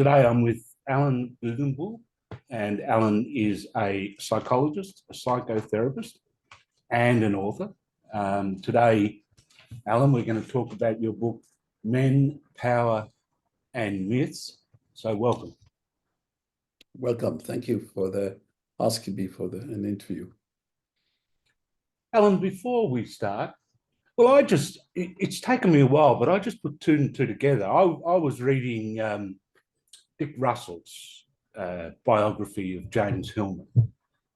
Today I'm with Allan Guggenbuhl, and Allan is a psychologist, a psychotherapist, and an author. Today, Allan, we're going to talk about your book, Men, Power, and Myths. So welcome. Welcome. Thank you for asking me for an interview. Allan, before we start, it's taken me a while, but I just put two and two together. I was reading Dick Russell's biography of James Hilman.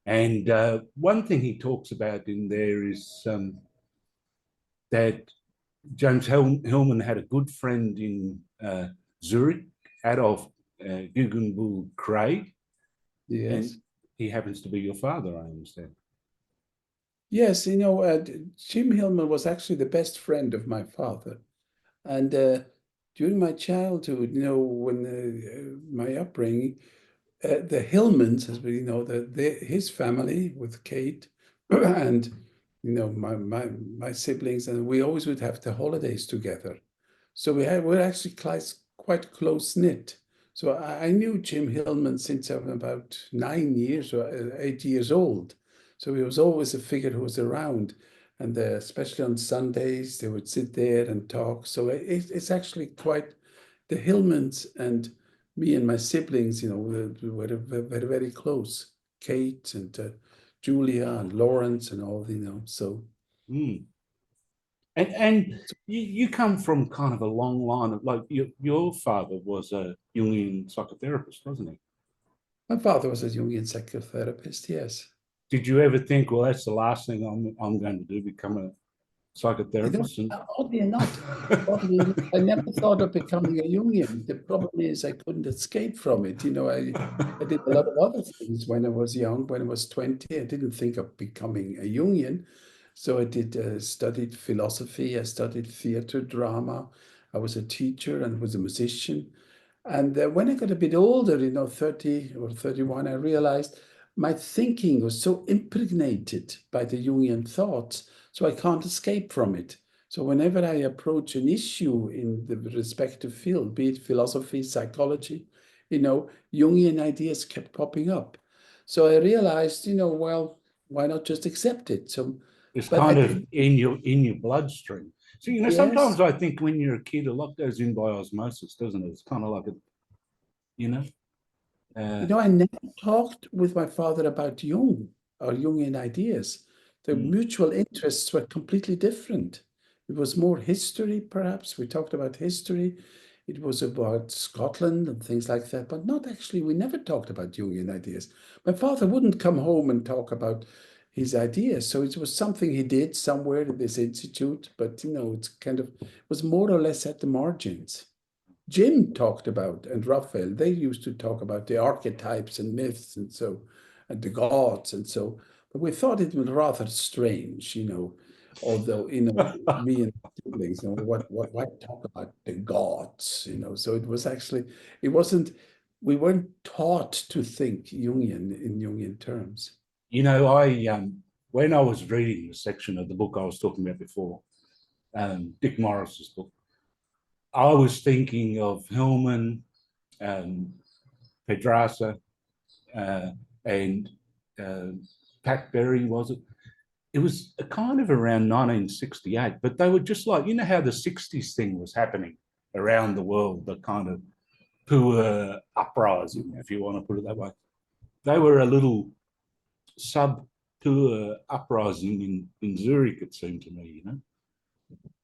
And one thing he talks about in there is that James Hilman had a good friend in Zurich, Adolf Guggenbuhl Craig. Yes. And he happens to be your father, I understand. Yes, Jim Hilman was actually the best friend of my father. And during my childhood, when my upbringing, the Hilmans, as we know, his family with Kate and my siblings, and we always would have the holidays together. So we're actually quite close knit. So I knew Jim Hilman since I'm about 9 years or 8 years old. So he was always a figure who was around, and especially on Sundays they would sit there and talk. So it's actually quite the Hillmans and me and my siblings, were very, very close. Kate and Julia and Lawrence and all, so. Mm. And you come from kind of a long line of, like, your father was a Jungian psychotherapist, wasn't he? My father was a Jungian psychotherapist, yes. Did you ever think, well, that's the last thing I'm going to do, become a psychotherapist? Oddly enough, I never thought of becoming a Jungian. The problem is I couldn't escape from it. I did a lot of other things when I was young. When I was 20, I didn't think of becoming a Jungian. So I studied philosophy. I studied theater, drama. I was a teacher and was a musician. And when I got a bit older, 30 or 31, I realized my thinking was so impregnated by the Jungian thoughts, so I can't escape from it. So whenever I approach an issue in the respective field, be it philosophy, psychology, Jungian ideas kept popping up. So I realized, well, why not just accept it? So it's kind of in your bloodstream. So, yes. Sometimes I think when you're a kid, a lot goes in by osmosis, doesn't it? It's kind of like I never talked with my father about Jung or Jungian ideas. The mutual interests were completely different. It was more history, perhaps. We talked about history. It was about Scotland and things like that, but not actually, we never talked about Jungian ideas. My father wouldn't come home and talk about his ideas. So it was something he did somewhere in this institute, but it was more or less at the margins. Jim talked about, and Raphael, they used to talk about the archetypes and myths and the gods and so, but we thought it was rather strange, although, me and siblings, why talk about the gods, so we weren't taught to think in Jungian terms. When I was reading the section of the book I was talking about before, Dick Morris's book, I was thinking of Hilman, Pedraza, and Pat Berry, was it? It was kind of around 1968, but they were just like, how the 60s thing was happening around the world, the kind of poor uprising, if you want to put it that way. They were a little sub-poor uprising in Zurich, it seemed to me,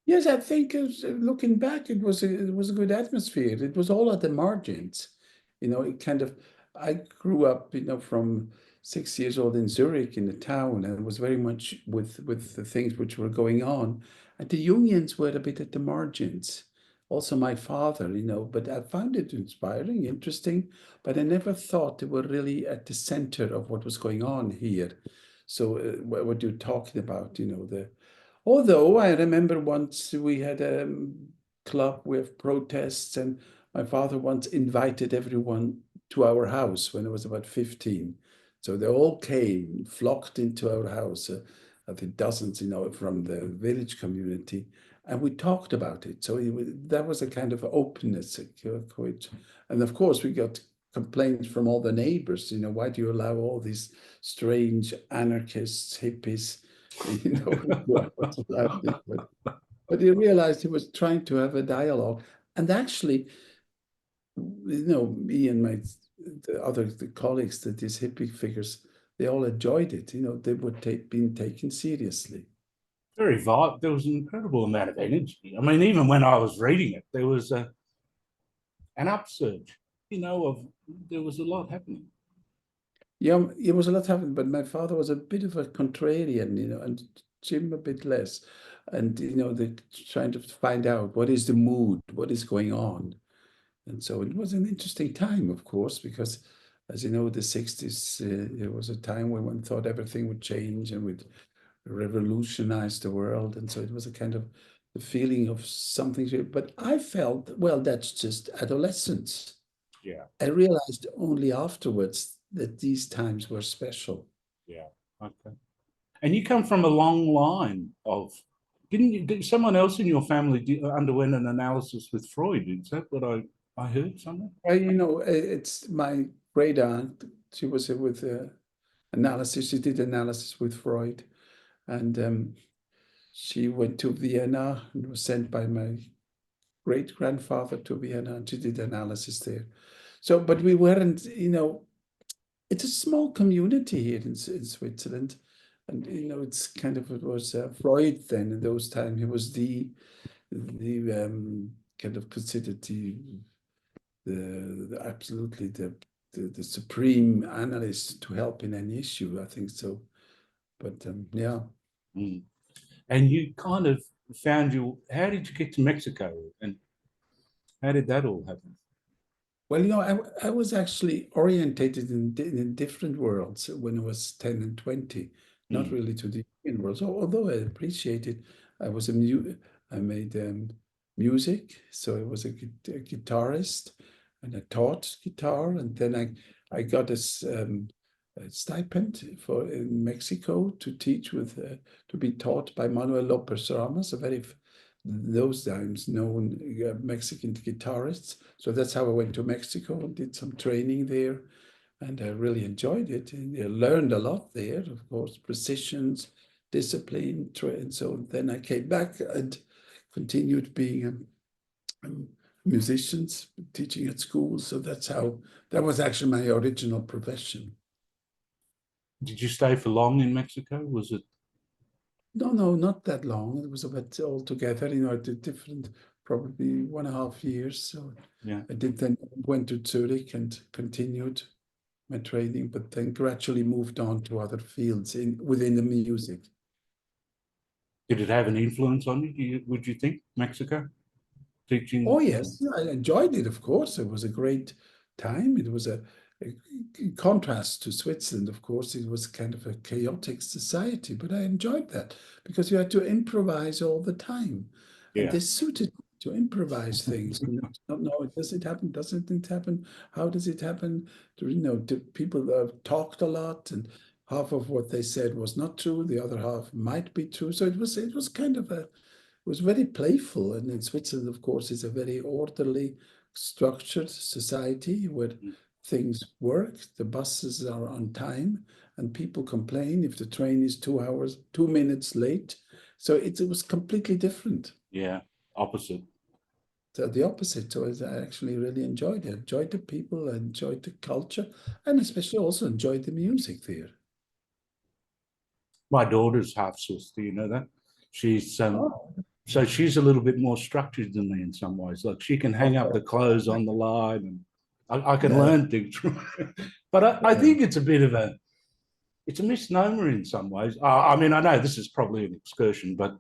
Yes, I think looking back, it was a good atmosphere. It was all at the margins. I grew up, from 6 years old in Zurich in the town, and it was very much with the things which were going on. And the Jungians were a bit at the margins. Also my father, but I found it inspiring, interesting, but I never thought they were really at the center of what was going on here. So what you're talking about, Although I remember once we had a club with protests, and my father once invited everyone to our house when I was about 15. So they all came, flocked into our house, I think dozens, from the village community. and we talked about it. So that was a kind of openness, and of course we got complaints from all the neighbors. Why do you allow all these strange anarchists, hippies, but he realized he was trying to have a dialogue, and actually, me and the colleagues, that these hippie figures, they all enjoyed it. They were being taken seriously. Very vibe. There was an incredible amount of energy. I mean, even when I was reading it, there was an upsurge. There was a lot happening. Yeah, it was a lot happening, but my father was a bit of a contrarian, and Jim a bit less. And, they're trying to find out what is the mood, what is going on. And so it was an interesting time, of course, because as you know, the 60s, it was a time when one thought everything would change and would revolutionize the world. And so it was a kind of the feeling of something. But I felt, well, that's just adolescence. Yeah. I realized only afterwards that these times were special. Yeah. Okay. And you come from a long line of, did someone else in your family underwent an analysis with Freud? Is that what I heard somewhere? It's my great aunt. She was with analysis. She did analysis with Freud, and she went to Vienna and was sent by my great grandfather to Vienna, and she did analysis there. So, but we weren't, it's a small community here in Switzerland. And, it's kind of, it was Freud then in those times. He was the kind of considered absolutely the supreme analyst to help in any issue, I think so. But yeah. Mm. And you kind of how did you get to Mexico, and how did that all happen? Well, I was actually orientated in different worlds when I was 10 and 20, not really to the European world. So although I appreciated, I was I made music, so I was a guitarist, and I taught guitar, and then I got a stipend in Mexico to teach to be taught by Manuel Lopez Ramos, a very those times known Mexican guitarists. So that's how I went to Mexico and did some training there. And I really enjoyed it. And I learned a lot there, of course, precisions, discipline. And so then I came back and continued being a musician, teaching at school. So that was actually my original profession. Did you stay for long in Mexico? Was it? No, not that long. It was about altogether, I did different, probably 1.5 years. So Yeah. I went to Zurich and continued my training, but then gradually moved on to other fields within the music. Did it have an influence on you? Would you think, Mexico teaching? Oh yes, I enjoyed it. Of course, it was a great time. It was a contrast to Switzerland. Of course, it was kind of a chaotic society, but I enjoyed that because you had to improvise all the time, and Yeah. this suited me to improvise things. Not know, does it happen? Doesn't it happen? How does it happen? People talked a lot, and half of what they said was not true. The other half might be true. So it was kind of it was very playful. And in Switzerland, of course, it's a very orderly, structured society where things work, the buses are on time, and people complain if the train is 2 minutes late. So it was completely different. Yeah, opposite. So the opposite. So I actually really enjoyed it. I enjoyed the people, I enjoyed the culture, and especially also enjoyed the music there. My daughter's half Swiss. Do you know that? She's Oh, so she's a little bit more structured than me in some ways. Like she can hang up the clothes on the line, and I can yeah, learn things from her. But I think it's a bit of it's a misnomer in some ways. I mean, I know this is probably an excursion, but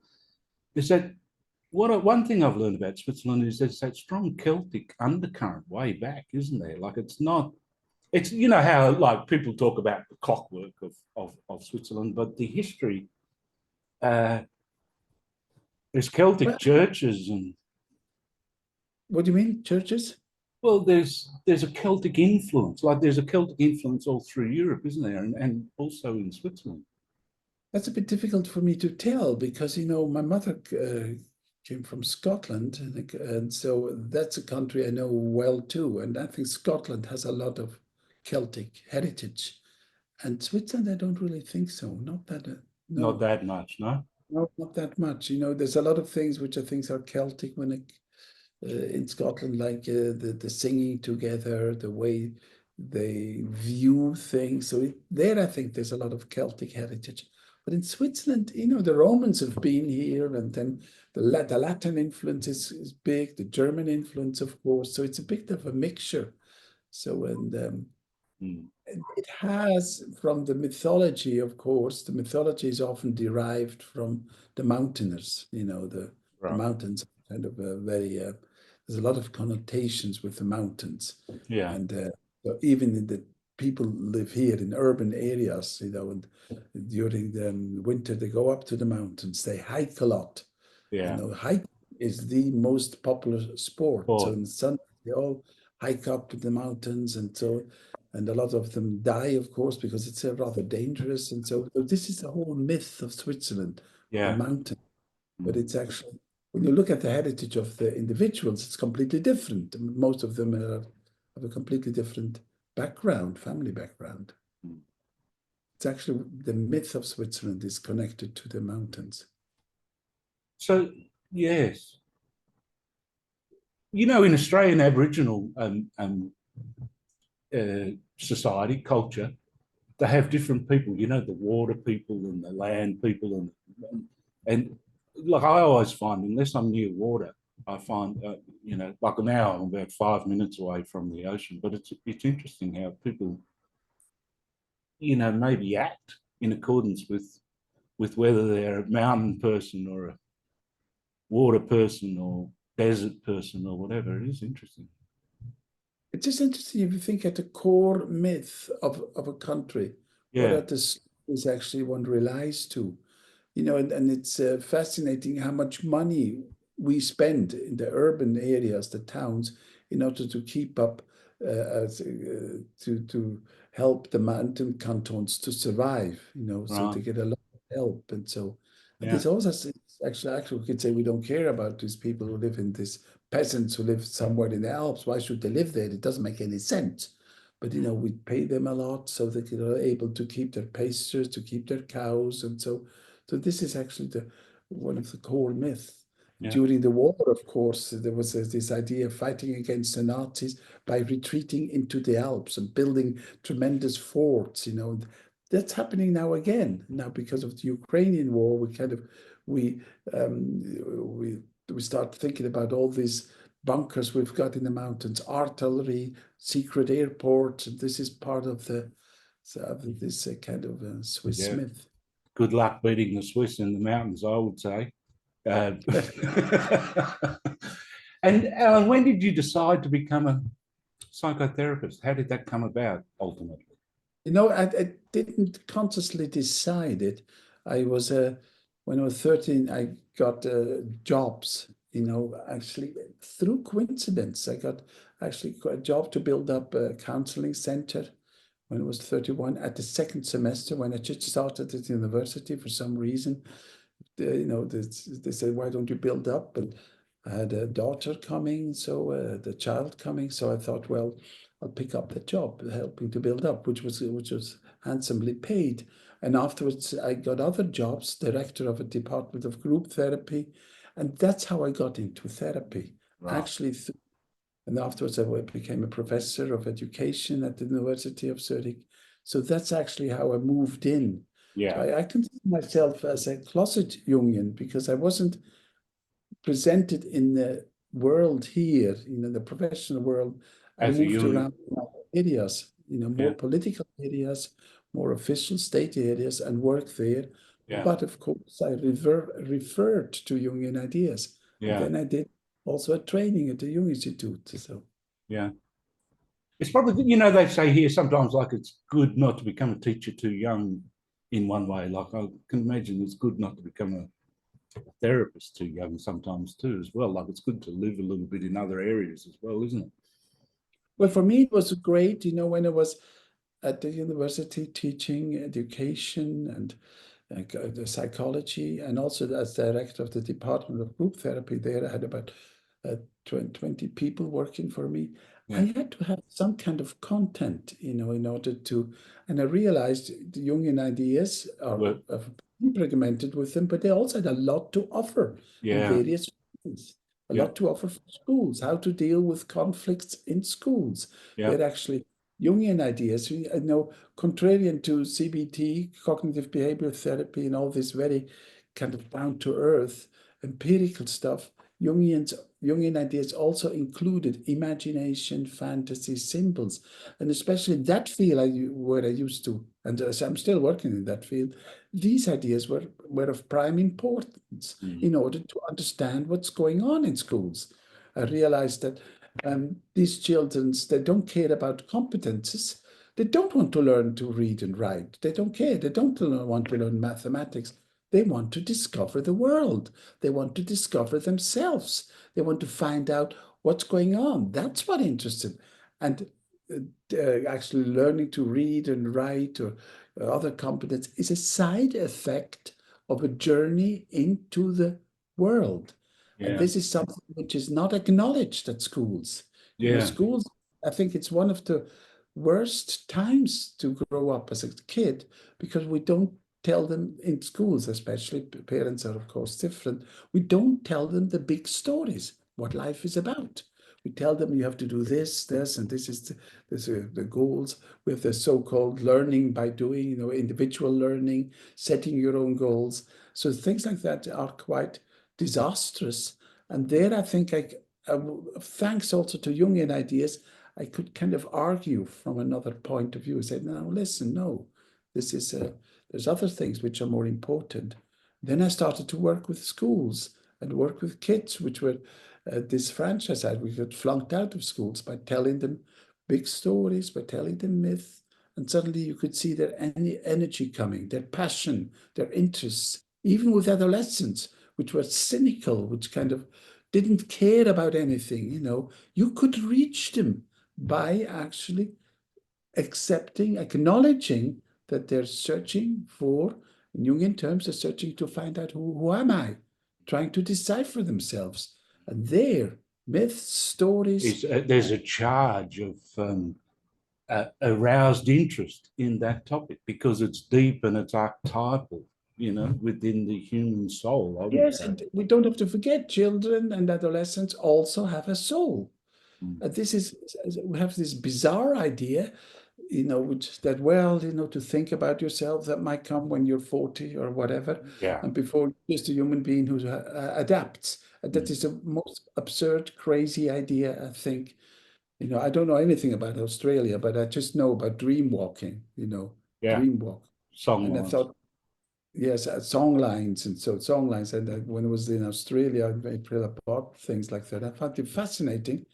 is that one thing I've learned about Switzerland is there's that strong Celtic undercurrent way back, isn't there? Like it's how like people talk about the clockwork of Switzerland, but the history, uh, there's Celtic well, churches and what do you mean, churches? well, there's a Celtic influence. Like there's a Celtic influence all through Europe, isn't there? And also in Switzerland. That's a bit difficult for me to tell because, my mother came from Scotland, and so that's a country I know well too. And I think Scotland has a lot of Celtic heritage, and Switzerland, I don't really think so. Not that, Not no, that much, no? no, not that much. There's a lot of things which I think are Celtic when in Scotland, like the singing together, the way they view things. So there, I think there's a lot of Celtic heritage. But in Switzerland, the Romans have been here, and then the Latin influence is big, the German influence, of course. So it's a bit of a mixture. So, and it has, from the mythology, of course, the mythology is often derived from the mountaineers, the Right. mountains are kind of there's a lot of connotations with the mountains. Yeah. And so even in the people live here in urban areas, and during the winter, they go up to the mountains, they hike a lot. Yeah. Hike is the most popular sport. So Sport. in the sun, they all hike up to the mountains, and a lot of them die, of course, because it's rather dangerous. And so this is the whole myth of Switzerland, the Yeah. mountain. But it's actually, when you look at the heritage of the individuals, it's completely different. Most of them have a completely different background, family background. It's actually, the myth of Switzerland is connected to the mountains. So, yes. In Australian Aboriginal society, culture, they have different people, the water people and the land people. And like I always find, unless I'm near water, I find, like now I'm about 5 minutes away from the ocean, but it's interesting how people, maybe act in accordance with whether they're a mountain person or a water person or desert person or whatever. It is interesting. It's just interesting if you think at the core myth of a country, what Yeah. are the stories actually one relies to? And it's fascinating how much money we spend in the urban areas, the towns, in order to keep up, to help the mountain cantons to survive. So Right. they get a lot of help, and Yeah. this also actually we could say we don't care about these people who live in this peasants who live somewhere in the Alps. Why should they live there? It doesn't make any sense. But we pay them a lot so that they're able to keep their pastures, to keep their cows, and so this is actually one of the core myths. Yeah. During the war, of course, there was this idea of fighting against the Nazis by retreating into the Alps and building tremendous forts. That's happening now again. Now, because of the Ukrainian war, we we start thinking about all these bunkers we've got in the mountains, artillery, secret airports. And this is part of this kind of Swiss Yeah. myth. Good luck beating the Swiss in the mountains, I would say. And Allan, when did you decide to become a psychotherapist? How did that come about ultimately? I didn't consciously decide it. When I was 13, I got jobs, actually through coincidence. I got actually a job to build up a counseling center when I was 31 at the second semester when I just started at university for some reason. They said, why don't you build up? And I had a daughter coming, so the child coming. So I thought, well, I'll pick up the job, helping to build up, which was handsomely paid. And afterwards, I got other jobs, director of a department of group therapy, and that's how I got into therapy. Right. Actually, and afterwards, I became a professor of education at the University of Zurich. So that's actually how I moved in. Yeah. So I consider myself as a closet Jungian because I wasn't presented in the world here, the professional world. I As a moved Jungian. around areas, more Yeah. political areas, more official state areas, and worked there. Yeah. But of course, I referred to Jungian ideas. And Yeah. then I did also a training at the Jung Institute. So Yeah. It's probably, they say here sometimes like it's good not to become a teacher too young in one way. Like I can imagine it's good not to become a therapist too young sometimes too as well. Like it's good to live a little bit in other areas as well, isn't it? well, for me, it was great, when I was at the university teaching education and the psychology, and also as director of the Department of Group Therapy there, I had about 20 people working for me. Yeah. I had to have some kind of content, in order to, and I realized the Jungian ideas are implemented with them, but they also had a lot to offer in Yeah. various ways. A Yeah. lot to offer for schools, how to deal with conflicts in schools. Yeah. They're actually Jungian ideas, contrarian to CBT, cognitive behavioral therapy, and all this very kind of down to earth empirical stuff. Jungian ideas also included imagination, fantasy, symbols, and especially that field where I used to, and I'm still working in that field. These ideas were of prime importance in order to understand what's going on in schools. I realized that these children, they don't care about competences. They don't want to learn to read and write. They don't care. They don't want to learn mathematics. They want to discover the world. They want to discover themselves. They want to find out what's going on. That's what interests them. And actually learning to read and write or other competence is a side effect of a journey into the world. And Yeah. this is something which is not acknowledged at schools. Yeah. Schools, I think it's one of the worst times to grow up as a kid because we don't tell them in schools, especially parents are of course different. We don't tell them the big stories, what life is about. We tell them you have to do this, and this is the goals. We have the so-called learning by doing, individual learning, setting your own goals. So things like that are quite disastrous. And there, I think, thanks also to Jungian ideas, I could kind of argue from another point of view and say, no, listen, no, this is there's other things which are more important. Then I started to work with schools and work with kids, which were disfranchised. We got flunked out of schools by telling them big stories, by telling them myths. And suddenly you could see their energy coming, their passion, their interests, even with adolescents, which were cynical, which kind of didn't care about anything. You could reach them by actually accepting, acknowledging that they're searching for, in Jungian terms, they're searching to find out who am I, trying to decipher themselves. And there, myths, stories. There's a charge of aroused interest in that topic because it's deep and it's archetypal, within the human soul, I would Yes, say. and we don't have to forget children and adolescents also have a soul. This is, we have this bizarre idea, which that, well, to think about yourself, that might come when you're 40 or whatever. Yeah. And before you're just a human being who adapts. And that is the most absurd, crazy idea, I think. I don't know anything about Australia, but I just know about dream walking, Yeah. dream walk. Song And I lines. thought, yes, song lines. And so song lines. And when I was in Australia, I made about things like that. I found it fascinating.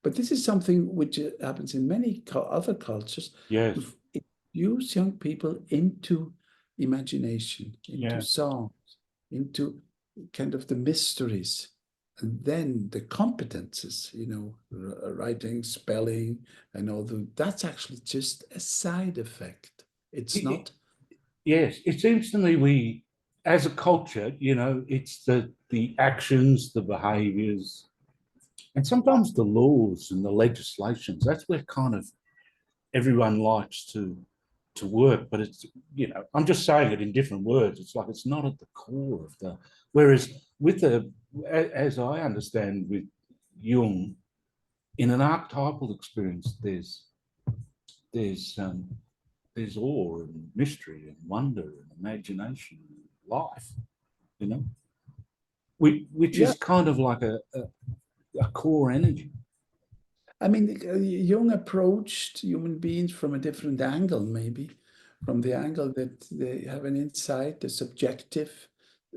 But this is something which happens in many other cultures. Yes. You use young people into imagination, into Yeah. songs, into kind of the mysteries. And then the competences, writing, spelling, and all that's actually just a side effect. It's not. Yes, it seems to me we, as a culture, it's the actions, the behaviors, and sometimes the laws and the legislations. That's where kind of everyone likes to work, but it's, I'm just saying it in different words. It's like it's not at the core of the. Whereas with as I understand with Jung, in an archetypal experience, there's there's awe and mystery and wonder and imagination and life, you know, which Yeah. is kind of like a core energy. I mean, Jung approached human beings from a different angle, maybe from the angle that they have an insight, the subjective,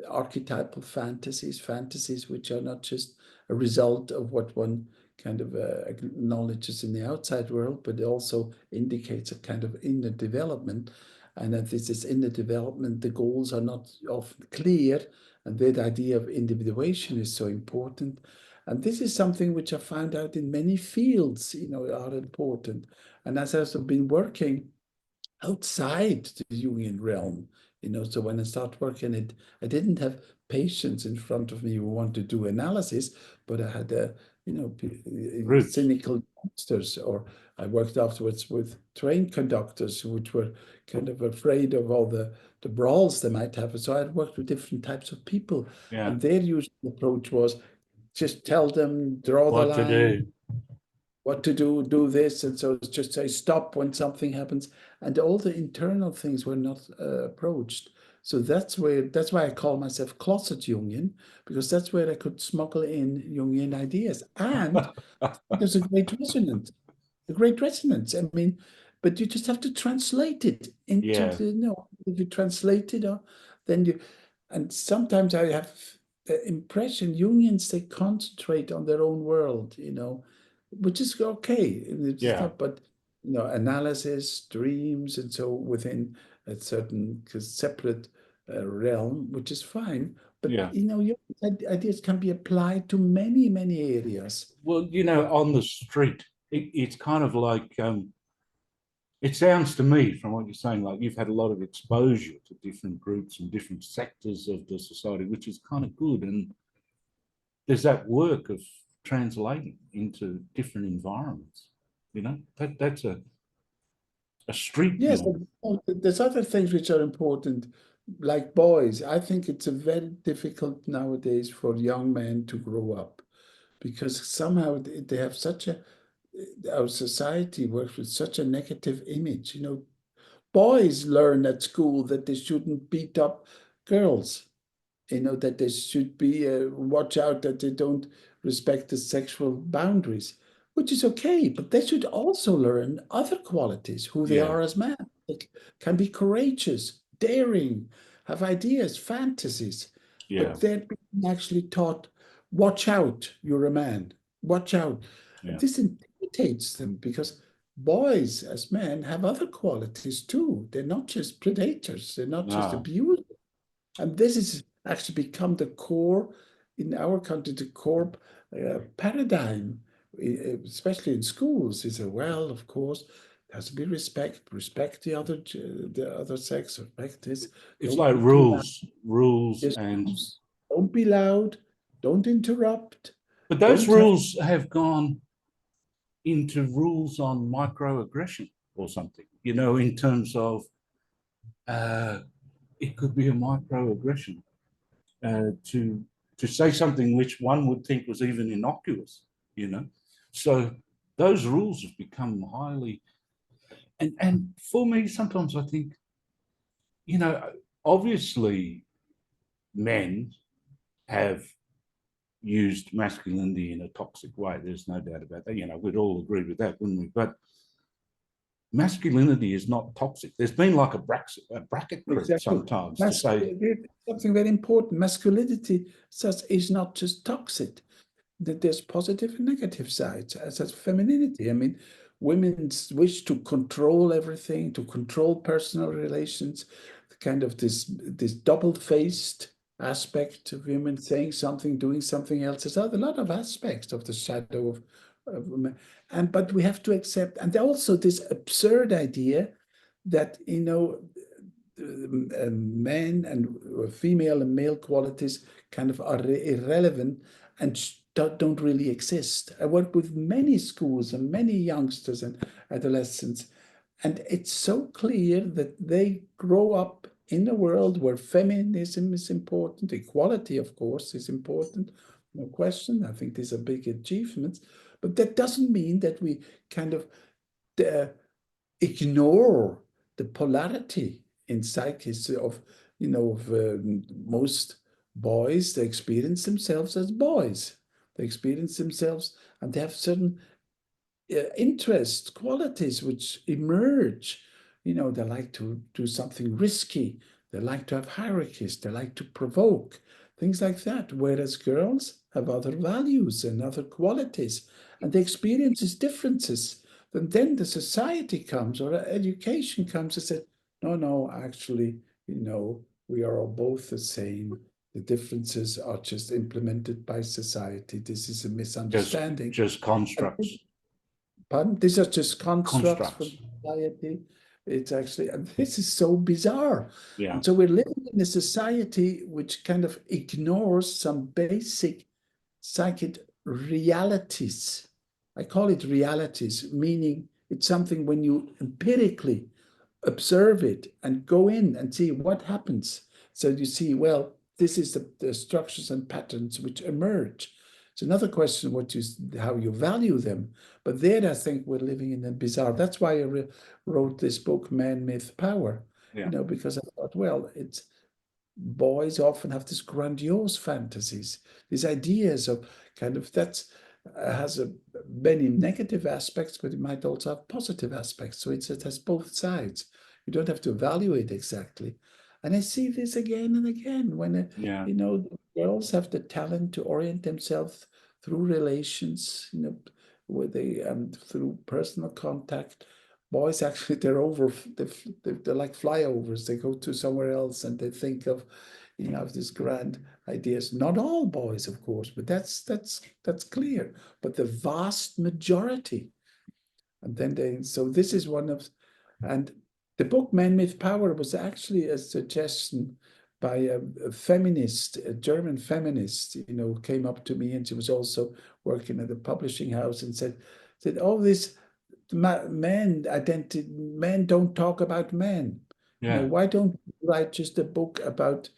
archetypal fantasies which are not just a result of what one kind of acknowledges in the outside world, but it also indicates a kind of inner development. And that this is inner development, the goals are not often clear, and that idea of individuation is so important. And this is something which I found out in many fields, are important. And as I've been working outside the Jungian realm. So when I start working it, I didn't have patients in front of me who want to do analysis, but I had Roots. cynical youngsters, or I worked afterwards with train conductors which were kind of afraid of all the brawls they might have. So I had worked with different types of people, Yeah. and their usual approach was just tell them, draw the What to line, do. what to do this. And so it's just say stop when something happens. And all the internal things were not approached. So that's why I call myself closet Jungian, because that's where I could smuggle in Jungian ideas. And there's a great resonance. I mean, but you just have to translate it into Yeah. the, if you translate it, then you, and sometimes I have the impression Jungians, they concentrate on their own world, which is okay. It's Yeah. not, but, analysis, dreams, and so within a certain separate realm, which is fine. But, Yeah. your ideas can be applied to many, many areas. Well, on the street, it's kind of like it sounds to me from what you're saying like you've had a lot of exposure to different groups and different sectors of the society, which is kind of good. And there's that work of translating into different environments. That's a street Yes, view. there's other things which are important, like boys. I think it's a very difficult nowadays for young men to grow up because somehow they have such our society works with such a negative image. Boys learn at school that they shouldn't beat up girls, that they should be watch out that they don't respect the sexual boundaries, which is okay, but they should also learn other qualities, who they Yeah. are as men. They can be courageous, daring, have ideas, fantasies, Yeah. but they're being actually taught, watch out, you're a man, watch out. And Yeah. this intimidates them because boys as men have other qualities too. They're not just predators, they're not just No, abusers. And this is actually become the core, in our country, the core paradigm, especially in schools. Is well, of course, there has to be respect the other sex, respect this. it's Don't like be too loud. rules, Just and don't be loud. Don't interrupt. but those Don't have. rules have gone into rules on microaggression or something. In terms of uh, it could be a microaggression to say something which one would think was even innocuous. So those rules have become highly and for me sometimes I think you know obviously men have used masculinity in a toxic way. There's no doubt about that. We'd all agree with that, wouldn't we? But masculinity is not toxic. There's been like a bracket creep Exactly. sometimes to say, Something very important. Masculinity is not just toxic. That there's positive and negative sides, as femininity. I mean, women's wish to control everything, to control personal relations, kind of this double-faced aspect of women saying something, doing something else. There's a lot of aspects of the shadow of women. But we have to accept, and also this absurd idea that, men and female and male qualities kind of are irrelevant and don't really exist. I work with many schools and many youngsters and adolescents, and it's so clear that they grow up in a world where feminism is important, equality, of course, is important, no question. I think these are big achievements, but that doesn't mean that we kind of uh, ignore the polarity in psyches of most boys. They experience themselves as boys. They experience themselves, and they have certain interests, qualities which emerge. They like to do something risky. They like to have hierarchies. They like to provoke, things like that. Whereas girls have other values and other qualities, and they experience these differences. And then the society comes or education comes and says, no, no, actually, we are all both the same. The differences are just implemented by society. This is a just misunderstanding. just constructs, Pardon? These are just constructs from constructs. society. It's actually, and this is so bizarre. Yeah. And so we're living in a society which kind of ignores some basic psychic realities. I call it realities, meaning it's something when you empirically observe it and go in and see what happens. So you see, well, this is the structures and patterns which emerge. It's another question how you value them. But there, I think we're living in a bizarre. That's why I wrote this book, Man, Myth, Power. Yeah. Because I thought, well, it's boys often have these grandiose fantasies, these ideas of kind of has many negative aspects, but it might also have positive aspects. So it has both sides. You don't have to evaluate exactly. And I see this again and again when Yeah. girls have the talent to orient themselves through relations, where they through personal contact. Boys actually they're like flyovers. They go to somewhere else and they think of of these grand ideas. Not all boys, of course, but that's clear. But the vast majority. And then so this is one of, and the book Man, Myth, Power was actually a suggestion by a feminist, a German feminist, came up to me, and she was also working at a publishing house, and said, oh, this men don't talk about men. Yeah. Why don't you write just a book about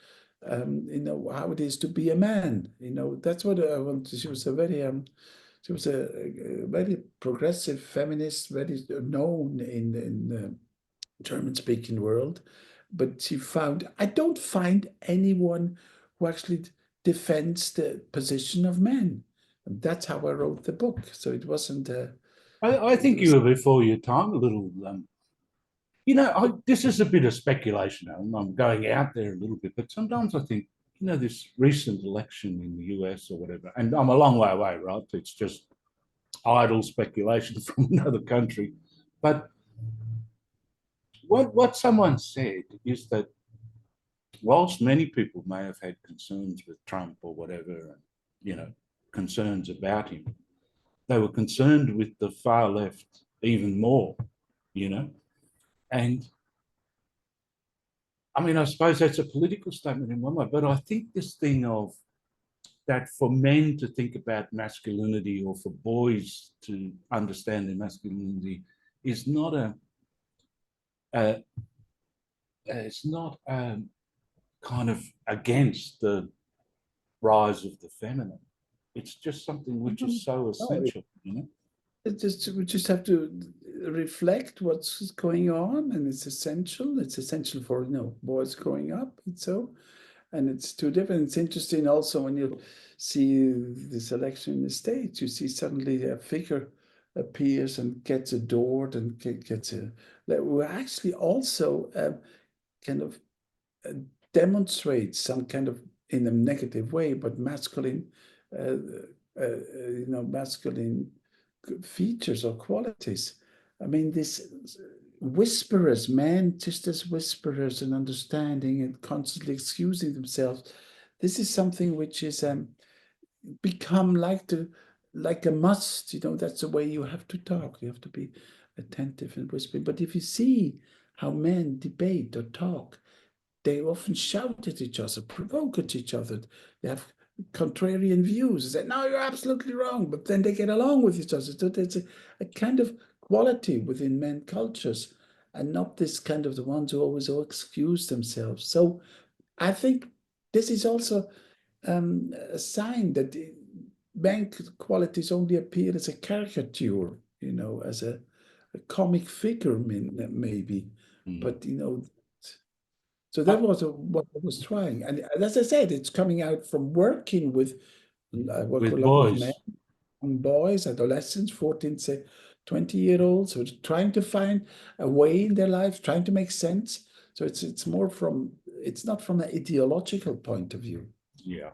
how it is to be a man? That's what I want. She was a very progressive feminist, very known in the German-speaking world. But I don't find anyone who actually defends the position of men. And that's how I wrote the book. So it wasn't I it think you was were before your time a little. This is a bit of speculation. I'm going out there a little bit, but sometimes I think, this recent election in the US or whatever, and I'm a long way away, right? It's just idle speculation from another country. But what someone said is that whilst many people may have had concerns with Trump or whatever, concerns about him, they were concerned with the far left even more, and I mean, I suppose that's a political statement in one way, but I think this thing of that for men to think about masculinity or for boys to understand their masculinity is not a it's not kind of against the rise of the feminine. It's just something which is so essential, we just have to reflect what's going on, and it's essential. It's essential for boys growing up, and it's too different. It's interesting also when you see this election in the States, you see suddenly a figure appears and gets adored and gets a that will actually also kind of demonstrates some kind of, in a negative way, but masculine, masculine features or qualities. I mean, this whisperers, men just as whisperers and understanding and constantly excusing themselves. This is something which is become like a must. That's the way you have to talk. You have to be attentive and whispering. But if you see how men debate or talk, they often shout at each other, provoke at each other. They have contrarian views. They say, no, you're absolutely wrong. But then they get along with each other. So there's a kind of quality within men cultures, and not this kind of the ones who always excuse themselves. So I think this is also a sign that man qualities only appear as a caricature, as a comic figure, maybe. Mm. But so that was what I was trying, and as I said, it's coming out from working with work with a lot with boys. men and boys, adolescents, 14 to 20-year-olds, who are trying to find a way in their life, trying to make sense. So it's more it's not from an ideological point of view. Yeah.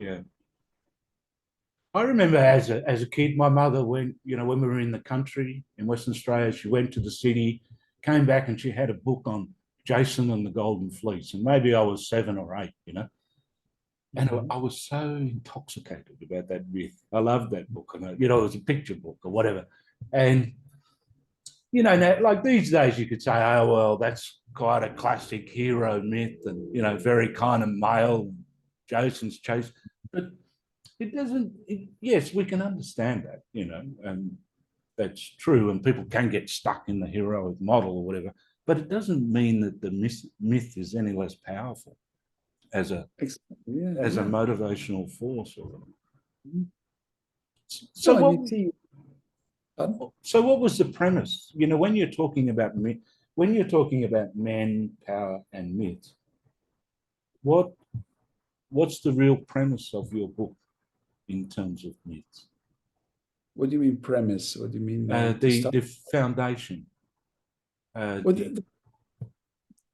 Yeah. I remember as a kid, my mother went, when we were in the country in Western Australia, she went to the city, came back, and she had a book on Jason and the Golden Fleece. And maybe I was 7 or 8, And I was so intoxicated about that myth. I loved that book. And, it was a picture book or whatever. And, you know, now, like these days you could say, oh, well, that's quite a classic hero myth and, you know, very kind of male, Jason's chase. But it doesn't, yes, we can understand that, you know, and that's true. And people can get stuck in the heroic model or whatever. But it doesn't mean that the myth is any less powerful as a Yeah, as a yeah. motivational force. Or so No, and what you see, so what was the premise? You know, when you're talking about when you're talking about men, power, and myth, what what's the real premise of your book in terms of myths? what do you mean premise? What do you mean the The stuff? the foundation. Well, The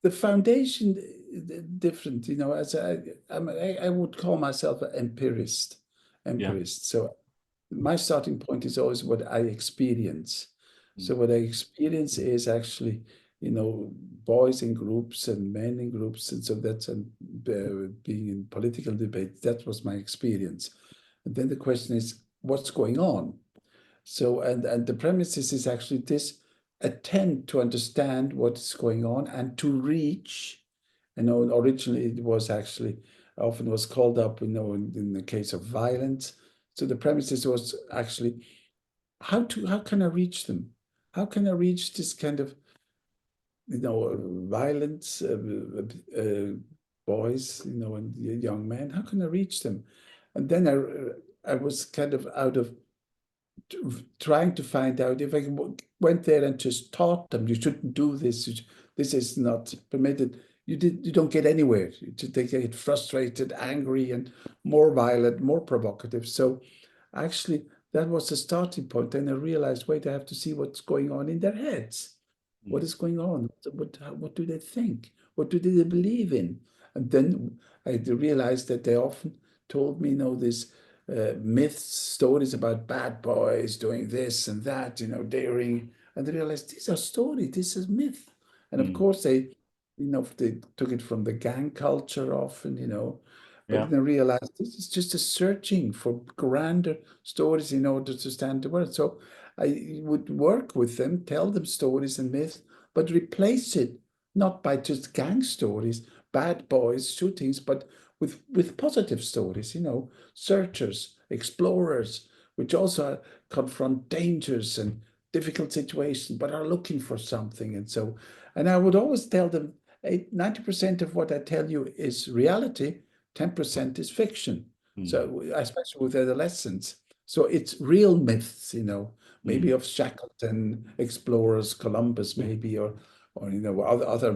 the foundation different, you know, as I would call myself an empirist. Yeah. So my starting point is always what I experience. So what I experience is actually, you know, boys in groups and men in groups. And so that's being in political debate, that was my experience. And then the question is, what's going on? So, and the premises is actually this attempt to understand what is going on and to reach, you know, originally it was actually often was called up, you know, in the case of violence. So the premises was actually how can I reach them? How can I reach this kind of, you know, violence, boys, you know, and young men? How can I reach them? And then I was kind of out of trying to find out if I went there and just taught them you shouldn't do this. This is not permitted. You don't get anywhere. They get frustrated, angry, and more violent, more provocative. So actually, that was the starting point. And I realized, wait, I have to see what's going on in their heads. What is going on? What do they think? What do they believe in? And then I realized that they often told me, you know, this myths, stories about bad boys doing this and that, you know, daring. And they realized these are stories, this is myth. And of Mm. course, they, you know, they took it from the gang culture often, you know, but Yeah. then I realized this is just a searching for grander stories in order to stand the word. So I would work with them, tell them stories and myths, but replace it not by just gang stories, bad boys, shootings, but with positive stories, you know, searchers, explorers, which also confront dangers and difficult situations, but are looking for something. And so, and I would always tell them 90% of what I tell you is reality, 10% is fiction. Mm. So, especially with adolescents. So it's real myths, you know, maybe Mm. of Shackleton, explorers, Columbus, maybe, or you know, other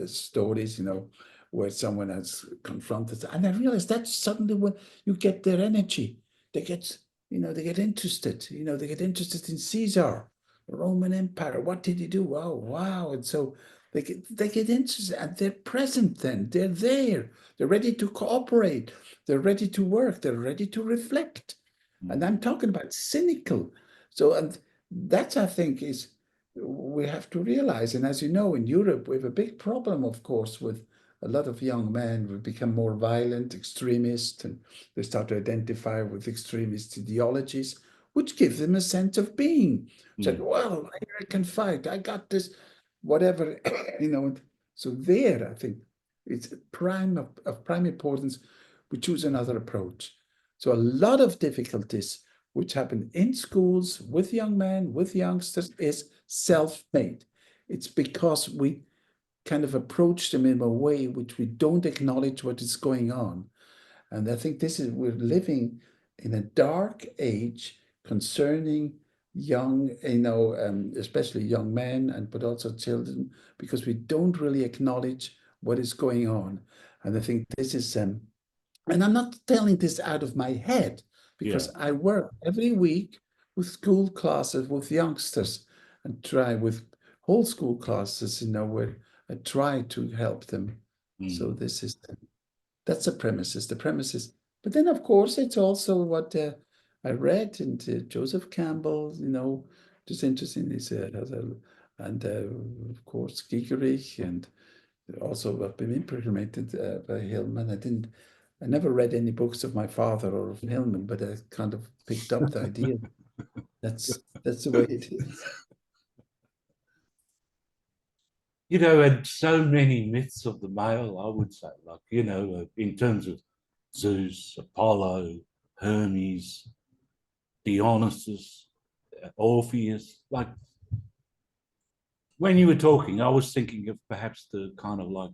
stories, you know, where someone has confronted. And I realized that suddenly when you get their energy, they get, you know, they get interested. You know, they get interested in Caesar, the Roman Empire. What did he do? Oh, wow! And so they get interested, and they're present. Then they're there. They're ready to cooperate. They're ready to work. They're ready to reflect. And Mm. I'm talking about cynical. So, and that I think is we have to realize. And as you know, in Europe, we have a big problem, of course, with a lot of young men will become more violent, extremist, and they start to identify with extremist ideologies, which gives them a sense of being. It's like, Mm. well, I can fight. I got this, whatever, you know. So there, I think it's of prime importance. We choose another approach. So a lot of difficulties which happen in schools with young men, with youngsters, is self-made. It's because we kind of approach them in a way which we don't acknowledge what is going on. And I think this is, we're living in a dark age concerning young, you know, especially young men, and but also children, because we don't really acknowledge what is going on. And I think this is, and I'm not telling this out of my head, Yeah. because I work every week with school classes with youngsters and try with whole school classes, you know, where I try to help them. So Mm. this is that's the premises. The premises, but then of course it's also what I read and Joseph Campbell, you know, just interesting. Is and of course Gigerich, and also I've been implemented by Hilman. I never read any books of my father or of Hilman, but I kind of picked up the idea. That's the way it is. and so many myths of the male, I would say, like, in terms of Zeus, Apollo, Hermes, Dionysus, Orpheus. Like, when you were talking, I was thinking of perhaps the kind of like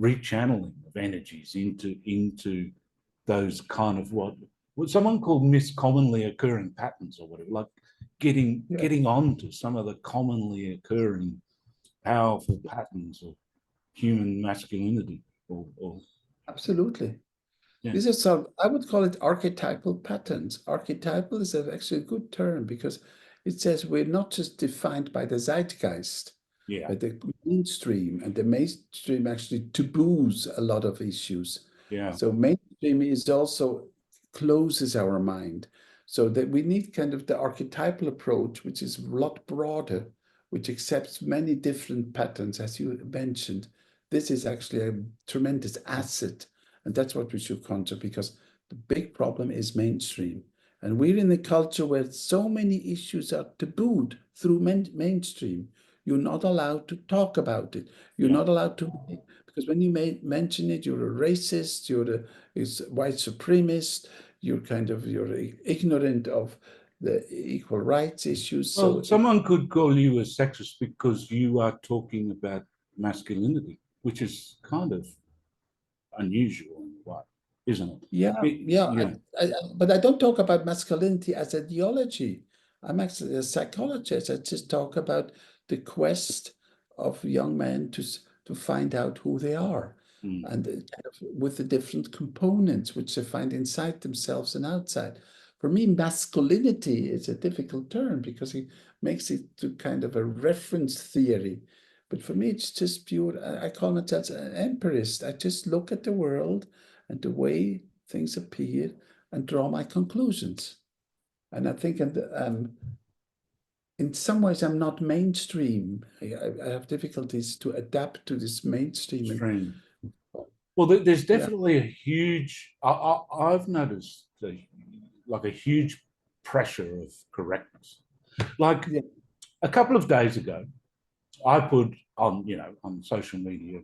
rechanneling of energies into those kind of what someone called commonly occurring patterns or whatever, like Yeah, getting onto some of the commonly occurring powerful patterns of human masculinity or absolutely. yeah, These are some, I would call it archetypal patterns. Archetypal is actually a good term because it says we're not just defined by the zeitgeist, yeah, by the mainstream, and the mainstream actually taboos a lot of issues. yeah, So mainstream is also closes our mind. So that we need kind of the archetypal approach, which is a lot broader, which accepts many different patterns, as you mentioned. This is actually a tremendous asset, and that's what we should consider because the big problem is mainstream. And we're in a culture where so many issues are tabooed through mainstream. You're not allowed to talk about it. You're yeah. not allowed to, because when you mention it, you're a racist, you're a white supremacist, you're ignorant of the equal rights issues. Well, So someone could call you a sexist because you are talking about masculinity, which is kind of unusual in a way, isn't it? yeah, yeah. Yeah, But I don't talk about masculinity as ideology. I'm actually a psychologist. I just talk about the quest of young men to find out who they are, mm, and kind of with the different components which they find inside themselves and outside. For me, masculinity is a difficult term because it makes it to kind of a reference theory. But for me, it's just pure. I call myself an empirist. I just look at the world and the way things appear and draw my conclusions. And I think in some ways I'm not mainstream. I have difficulties to adapt to this mainstream. And extreme. Well, there's yeah, definitely a huge. I've noticed like a huge pressure of correctness. Like yeah, a couple of days ago, I put on on social media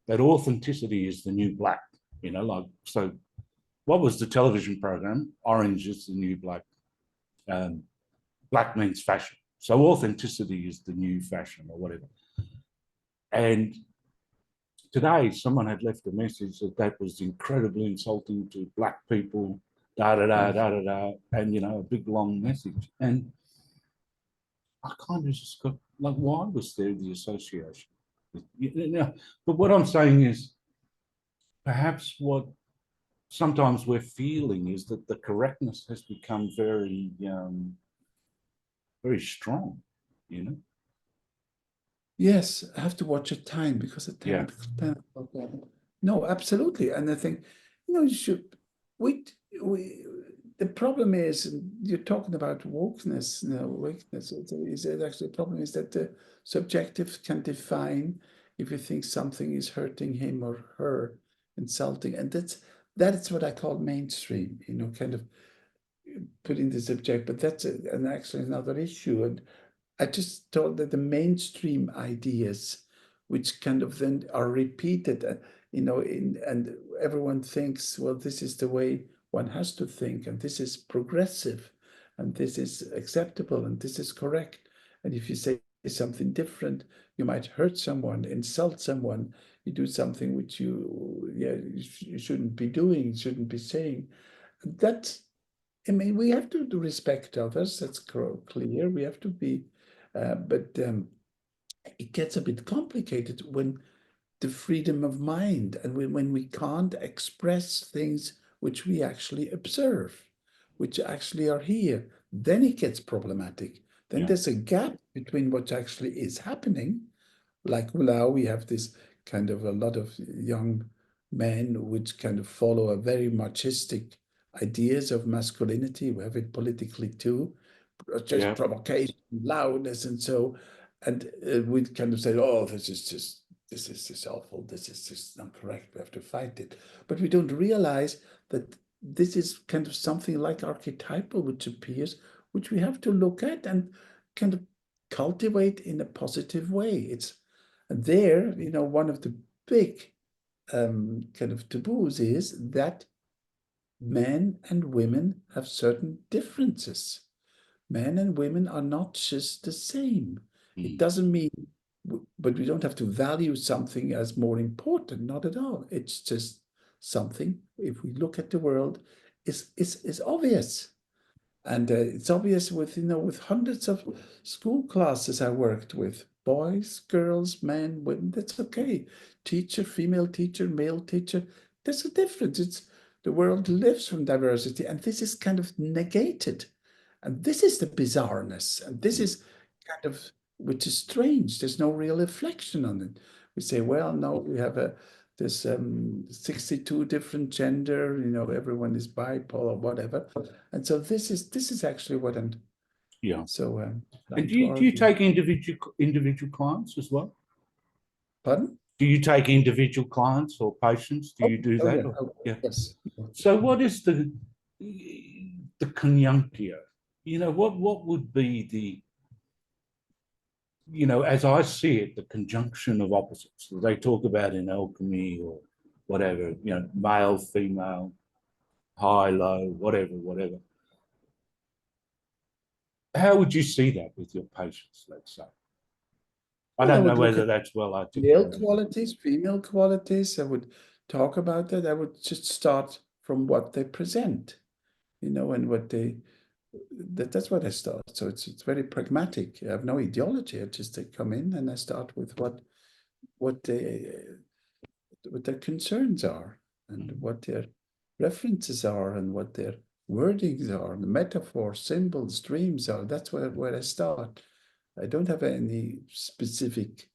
that authenticity is the new black. Like so. What was the television program? Orange is the new black. Um, Black means fashion. So authenticity is the new fashion or whatever. And today, someone had left a message that that was incredibly insulting to black people, da da da yeah. da da da, and a big long message. And I kind of just got like, why was there the association? But what I'm saying is, perhaps what sometimes we're feeling is that the correctness has become very strong. You know? Yes, I have to watch a time because the Yeah, 10 o'clock. No, absolutely. And I think, you should, we, we, the problem is, and you're talking about wokeness, weakness. Is it actually the problem is that the subjective can define if you think something is hurting him or her, insulting. And that's what I call mainstream, kind of putting the subject, but that's an actually another issue. And I just thought that the mainstream ideas, which kind of then are repeated, and everyone thinks, well, this is the way one has to think, and this is progressive, and this is acceptable, and this is correct. And if you say something different, you might hurt someone, insult someone, you do something which you shouldn't be doing, shouldn't be saying. That's I mean, we have to respect others. That's clear. We have to be, but it gets a bit complicated when the freedom of mind and when we can't express things which we actually observe, which actually are here. Then it gets problematic. Then yeah, there's a gap between what actually is happening, like now we have this kind of a lot of young men which kind of follow a very machistic ideas of masculinity. We have it politically too, just yeah, provocation, loudness, and so, and we kind of say, oh, this is just awful. This is just not correct. We have to fight it, but we don't realize that this is kind of something like archetypal, which appears, which we have to look at and kind of cultivate in a positive way. And there, one of the big kind of taboos is that men and women have certain differences. Men and women are not just the same. It doesn't mean, but we don't have to value something as more important, not at all. It's just something, if we look at the world, is obvious. And it's obvious with hundreds of school classes I worked with, boys, girls, men, women, that's okay. Teacher, female teacher, male teacher, there's a difference. The world lives from diversity, and this is kind of negated. And this is the bizarreness. And this is kind of, which is strange. There's no real reflection on it. We say, well, no, we have this 62 different gender, everyone is bipolar, whatever. And so this is actually what I'm Yeah. so And trying do to you argue. take individual clients as well? Pardon? Do you take individual clients or patients? Do you do that? Yeah. Yeah. Yes. So what is the conjunctio? What would be the, as I see it, the conjunction of opposites that they talk about in alchemy or whatever, male, female, high, low, whatever. How would you see that with your patients, let's say? I Well, I don't know would look whether at that's well male articulated. qualities, female qualities. I would talk about that. I would just start from what they present, and what that's what I start. So it's very pragmatic. I have no ideology. I just come in and I start with what their concerns are, and what their references are, and what their wordings are, the metaphors, symbols, dreams are. That's where I start. I don't have any specific.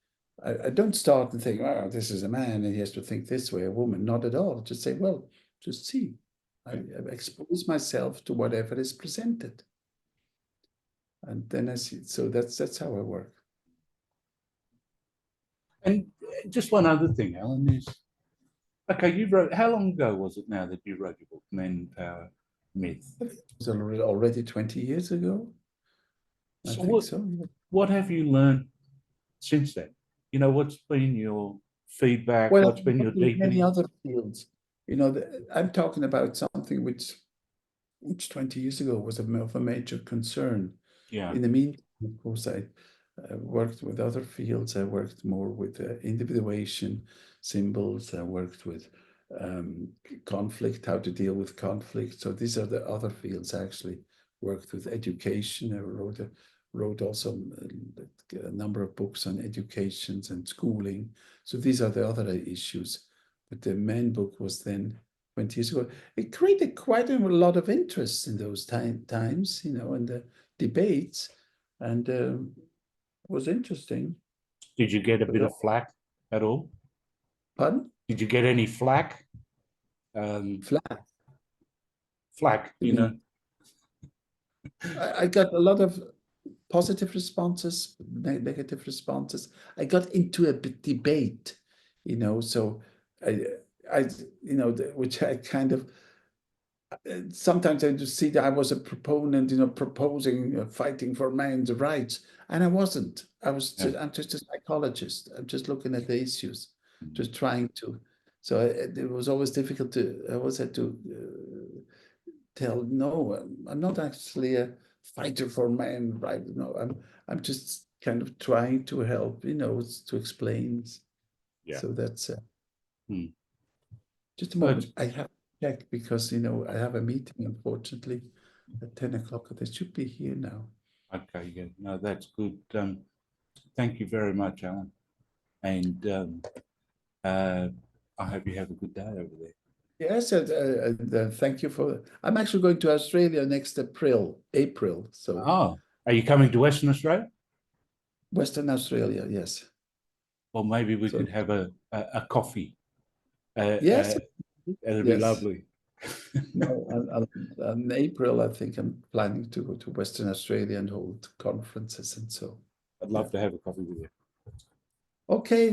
I don't start and think, oh, this is a man and he has to think this way, a woman. Not at all. Just say, well, just see. I expose myself to whatever is presented. And then I see. So that's how I work. And just one other thing, Alan, is, okay, you wrote, how long ago was it now that you wrote your book, Men, Power, Myth? It was already 20 years ago. I So think so. what have you learned since then? What's been your feedback? Well, What's been your in many deepening? other fields, I'm talking about something which 20 years ago was of a major concern. Yeah. In the meantime, of course, I worked with other fields. I worked more with individuation, symbols. I worked with conflict, how to deal with conflict. So these are the other fields. I actually worked with education. I wrote also a number of books on educations and schooling. So these are the other issues. But the main book was then 20 years ago. It created quite a lot of interest in those times, and the debates, and it was interesting. Did you get a bit of flack at all? Pardon? Did you get any flack? Flack, I got a lot of positive responses, negative responses. I got into a debate, so I which I kind of, sometimes I just see that I was a proponent, proposing, fighting for men's rights, and I wasn't. I'm just a psychologist. I'm just looking at the issues, just trying to. So it was always difficult I always had to tell, no, I'm not actually a fighter for men, right? No, I'm just kind of trying to help, to explain. Yeah. So that's Hmm. just a moment. I have to check because I have a meeting, unfortunately, at 10 o'clock. They should be here now. Okay, yeah, no, that's good. Thank you very much, Alan, and I hope you have a good day over there. Yes, thank you for. I'm actually going to Australia next April. So. Oh, are you coming to Western Australia? Western Australia, yes. Well, maybe we could have a coffee. Yes, it'll be lovely. No, in April, I think I'm planning to go to Western Australia and hold conferences and so. I'd love to have a coffee with you. Okay.